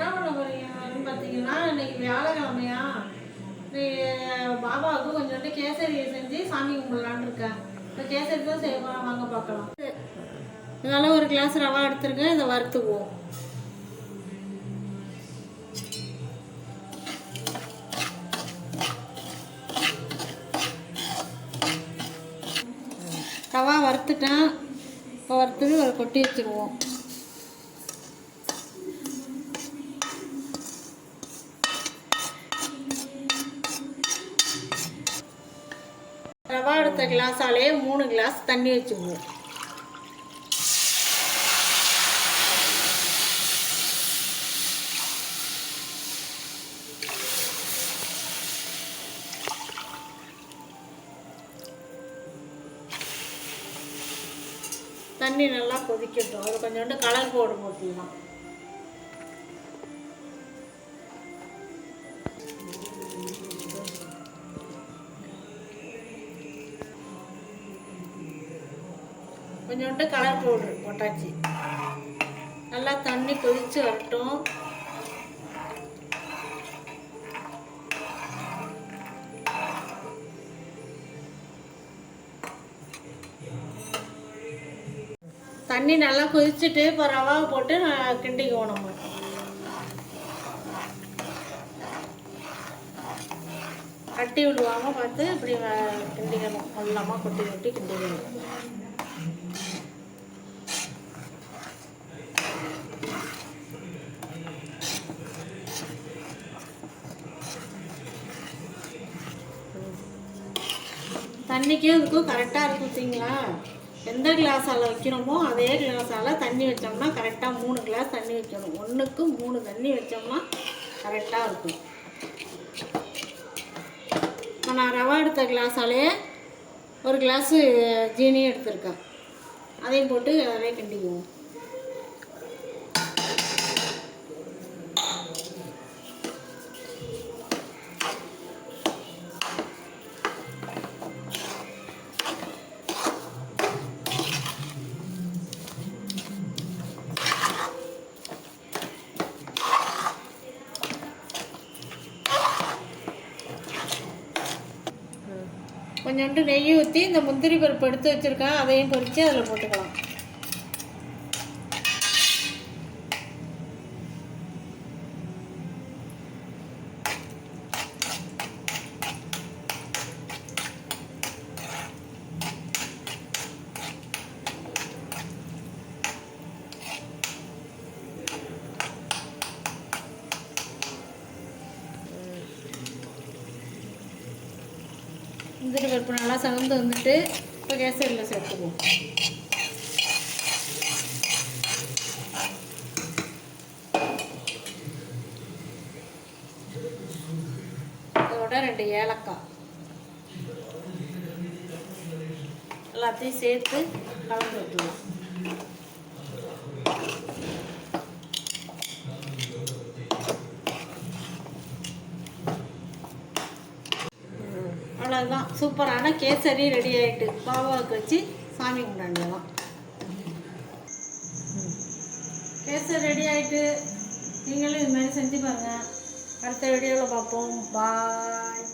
என்ன பண்ண போறீங்கன்னு பார்த்தீங்கன்னா, இன்னைக்கு வியாழக்கிழமையா, பாபாவுக்கு கொஞ்சோண்டு கேசரி செஞ்சு சாமி கும்பிடலான்னு இருக்கேன். இப்போ கேசரி தான் செய்வோம், வாங்க பார்க்கலாம். இதனால் ஒரு கிளாஸ் ரவா எடுத்துருக்கேன், இதை வறுத்துக்குவோம். ரவா வறுத்துட்டேன், இப்போ வறுத்துட்டு ஒரு கொட்டி வச்சுருவோம். ரவா எடுத்த கிளாஸாலே 3 கிளாஸ் தண்ணி வச்சுக்குவோம். தண்ணி நல்லா கொதிக்கட்டும். அது கொஞ்சோண்டு கலர் பவுடர் போட்டுக்கலாம். கொஞ்சோண்டு கலர் பவுடர் போட்டாச்சு. நல்லா தண்ணி கொதித்து வரட்டும். தண்ணி நல்லா கொதிச்சுட்டு இப்போ ரவாவை போட்டு கிண்டிக்குவோம். நம்ம கட்டி விடுவாமல் பார்த்து இப்படி கிண்டிக்கணும். வெள்ளமாக கொட்டி கொட்டி கிண்டிக்கணும். தண்ணிக்கும் இதுக்கும் கரெக்டாக இருக்கும். பார்த்தீங்களா, எந்த கிளாஸால் வைக்கிறோமோ அதே கிளாஸால் தண்ணி வச்சோம்னா கரெக்டாக 3 கிளாஸ் தண்ணி வைக்கணும். 1க்கு 3 தண்ணி வச்சோம்னா கரெக்டாக இருக்கும். இப்போ நான் ரவா எடுத்த கிளாஸாலே ஒரு கிளாஸு ஜீனியும் எடுத்திருக்கேன். அதையும் போட்டு அதிலே கிண்டிக்குவோம். கொஞ்சோண்டு நெய் ஊற்றி இந்த முந்திரி பருப்பு எடுத்து வச்சுருக்கேன், அதையும் பொரித்து அதில் போட்டுக்கலாம். முந்திரி பருப்பு நல்லா சகந்து வந்துட்டு இப்போ கேசரியில் சேர்த்துக்குவோம். அதோட 2 ஏலக்காய் எல்லாத்தையும் சேர்த்து கலந்து விட்டுருவோம். அவ்வளோதான், சூப்பரான கேசரி ரெடி ஆகிட்டு. பாபாவுக்கு வச்சு சாமி கும்பிடாண்டியதான். கேசரி ரெடி ஆகிட்டு. நீங்களும் இது மாதிரி செஞ்சு பாருங்கள். அடுத்த வீடியோவில் பார்ப்போம். பாய்.